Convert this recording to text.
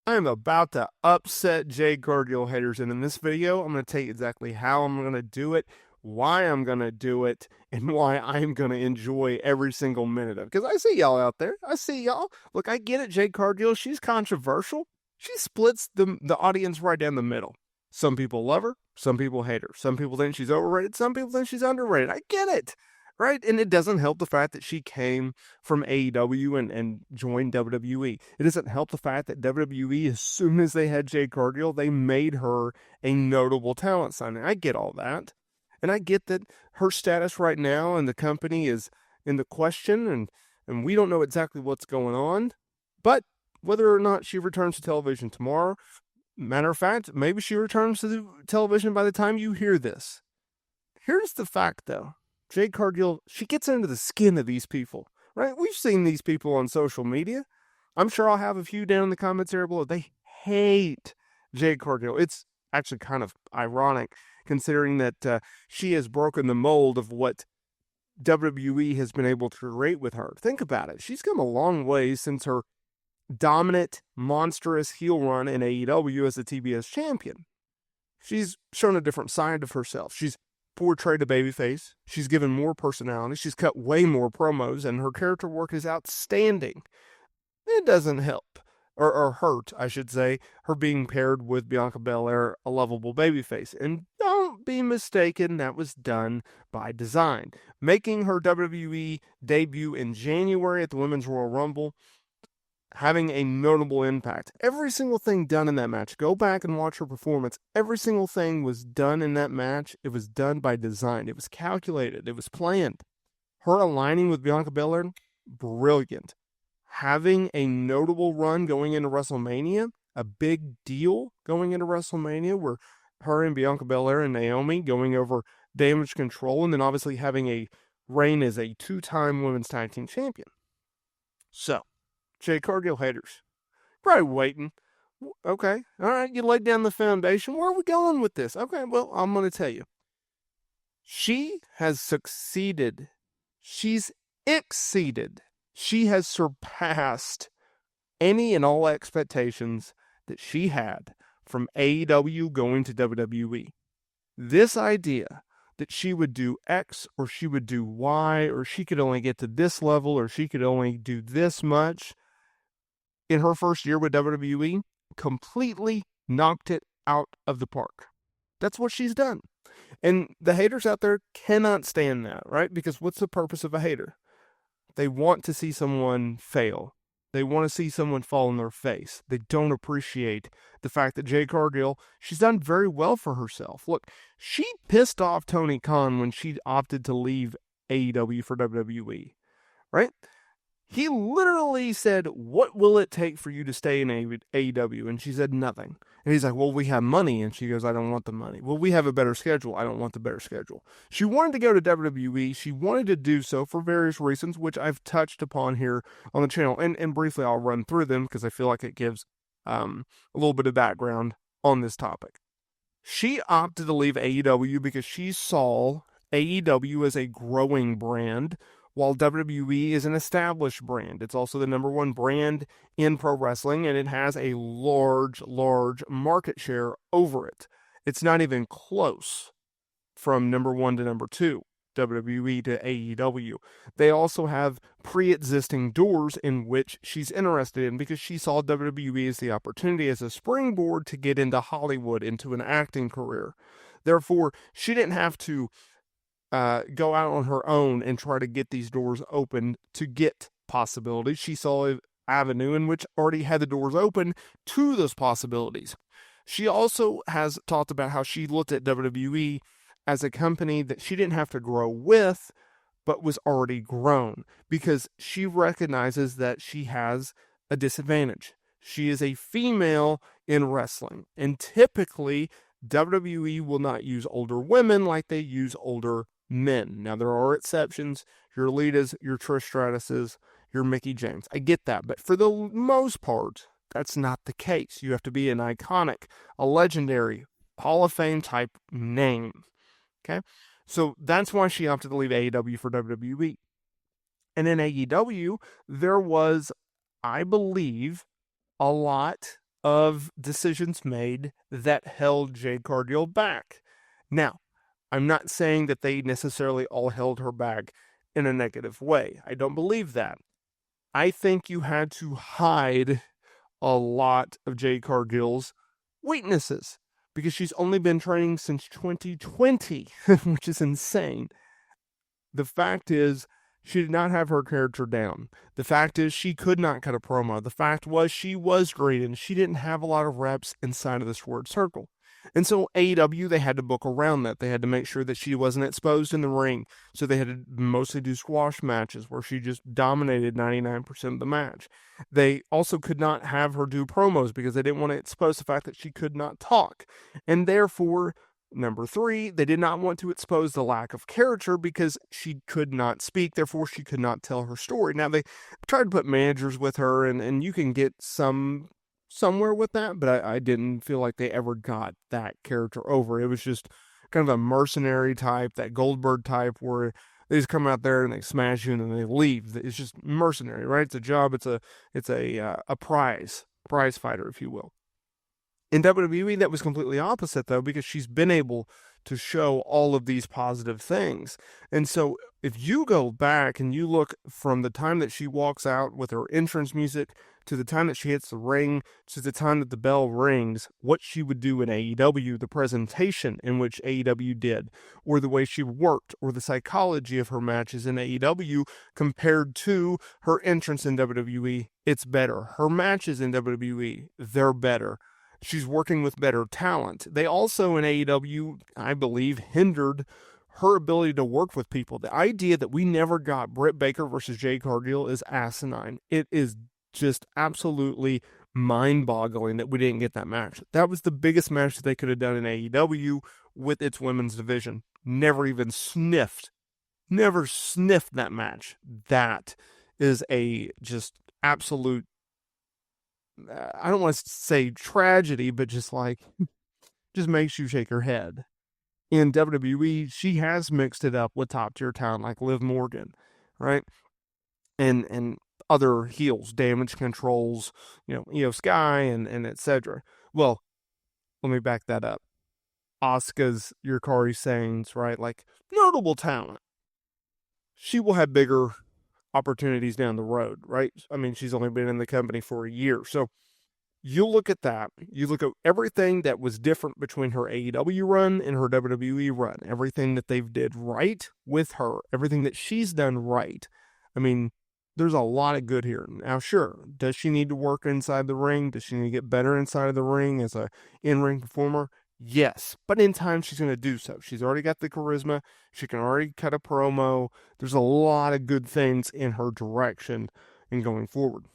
I'm about to upset Jade Cargill haters, and in this video, I'm going to tell you exactly how I'm going to do it, why I'm going to do it, and why I'm going to enjoy every single minute of it. Because I see y'all out there. I see y'all. Look, I get it, Jade Cargill. She's controversial. She splits the audience right down the middle. Some people love her. Some people hate her. Some people think she's overrated. Some people think she's underrated. I get it. Right? And it doesn't help the fact that she came from AEW and joined WWE. It doesn't help the fact that WWE, as soon as they had Jade Cargill, they made her a notable talent signing. I get all that. And I get that her status right now in the company is in the question, and we don't know exactly what's going on. But whether or not she returns to television tomorrow, matter of fact, maybe she returns to the television by the time you hear this. Here's the fact, though. Jade Cargill, she gets into the skin of these people, right? We've seen these people on social media. I'm sure I'll have a few down in the comments area below. They hate Jade Cargill. It's actually kind of ironic considering that she has broken the mold of what WWE has been able to create with her. Think about it. She's come a long way since her dominant, monstrous heel run in AEW as the TBS champion. She's shown a different side of herself. She's portrayed a babyface. She's given more personality. She's cut way more promos, and her character work is outstanding. It doesn't help, or hurt, I should say, her being paired with Bianca Belair, a lovable babyface. And don't be mistaken, that was done by design. Making her WWE debut in January at the Women's Royal Rumble, having a notable impact. Every single thing done in that match, go back and watch her performance. Every single thing was done in that match. It was done by design. It was calculated. It was planned. Her aligning with Bianca Belair, brilliant. Having a notable run going into WrestleMania, a big deal going into WrestleMania, where her and Bianca Belair and Naomi going over Damage Control, and then obviously having a reign as a two-time Women's Tag Team Champion. So, Jade Cargill haters, probably waiting. Okay, all right, you laid down the foundation. Where are we going with this? Okay, well, I'm going to tell you. She has succeeded. She's exceeded. She has surpassed any and all expectations that she had from AEW going to WWE. This idea that she would do X or she would do Y or she could only get to this level or she could only do this much in her first year with WWE, completely knocked it out of the park. That's what she's done. And the haters out there cannot stand that, right? Because what's the purpose of a hater? They want to see someone fail. They want to see someone fall on their face. They don't appreciate the fact that Jade Cargill, she's done very well for herself. Look, she pissed off Tony Khan when she opted to leave AEW for WWE, right? He literally said, "What will it take for you to stay in AEW?" And she said, "Nothing." And he's like, "Well, we have money." And she goes, "I don't want the money." "Well, we have a better schedule." "I don't want the better schedule." She wanted to go to WWE. She wanted to do so for various reasons, which I've touched upon here on the channel. And briefly, I'll run through them because I feel like it gives a little bit of background on this topic. She opted to leave AEW because she saw AEW as a growing brand, while WWE is an established brand. It's also the number one brand in pro wrestling, and it has a large market share over it. It's not even close from number one to number two, WWE to AEW. They also have pre-existing doors in which she's interested in because she saw WWE as the opportunity, as a springboard to get into Hollywood, into an acting career. Therefore, she didn't have to go out on her own and try to get these doors open to get possibilities. She saw an avenue in which already had the doors open to those possibilities. She also has talked about how she looked at WWE as a company that she didn't have to grow with, but was already grown, because she recognizes that she has a disadvantage. She is a female in wrestling, and typically WWE will not use older women like they use older men. Now, there are exceptions. Your Litas, your Trish Stratuses, your Mickie James. I get that. But for the most part, that's not the case. You have to be an iconic, a legendary, Hall of Fame type name. Okay? So that's why she opted to leave AEW for WWE. And in AEW, there was, I believe, a lot of decisions made that held Jade Cargill back. Now, I'm not saying that they necessarily all held her back in a negative way. I don't believe that. I think you had to hide a lot of Jade Cargill's weaknesses because she's only been training since 2020, which is insane. The fact is, she did not have her character down. The fact is, she could not cut a promo. The fact was, she was great, and she didn't have a lot of reps inside of the squared circle. And so AEW, they had to book around that. They had to make sure that she wasn't exposed in the ring. So they had to mostly do squash matches where she just dominated 99% of the match. They also could not have her do promos because they didn't want to expose the fact that she could not talk. And therefore, number 3, they did not want to expose the lack of character because she could not speak, therefore she could not tell her story. Now, they tried to put managers with her, and you can get somewhere with that, but I didn't feel like they ever got that character over. It was just kind of a mercenary type, that Goldberg type, where they just come out there and they smash you and then they leave. It's just mercenary, right? It's a job. It's a prize fighter, if you will. In WWE, that was completely opposite, though, because she's been able to show all of these positive things. And so if you go back and you look from the time that she walks out with her entrance music to the time that she hits the ring to the time that the bell rings, what she would do in AEW, the presentation in which AEW did, or the way she worked, or the psychology of her matches in AEW compared to her entrance in WWE, it's better. Her matches in WWE, they're better. She's working with better talent. They also, in AEW, I believe, hindered her ability to work with people. The idea that we never got Britt Baker versus Jade Cargill is asinine. It is just absolutely mind-boggling that we didn't get that match. That was the biggest match that they could have done in AEW with its women's division. Never sniffed that match. That is a just absolute, I don't want to say tragedy, but just makes you shake your head. In WWE, she has mixed it up with top tier talent like Liv Morgan, right? And other heels, Damage Controls, Io Sky, and etc. Well, let me back that up. Asuka's Yukari Saints, right? Like notable talent. She will have bigger opportunities down the road, right? I mean, she's only been in the company for a year. So you look at that, you look at everything that was different between her AEW run and her WWE run, everything that they've did right with her, everything that she's done right. I mean, there's a lot of good here. Now, sure, does she need to work inside the ring? Does she need to get better inside of the ring as a in-ring performer? Yes, but in time she's going to do so. She's already got the charisma. She can already cut a promo. There's a lot of good things in her direction in going forward.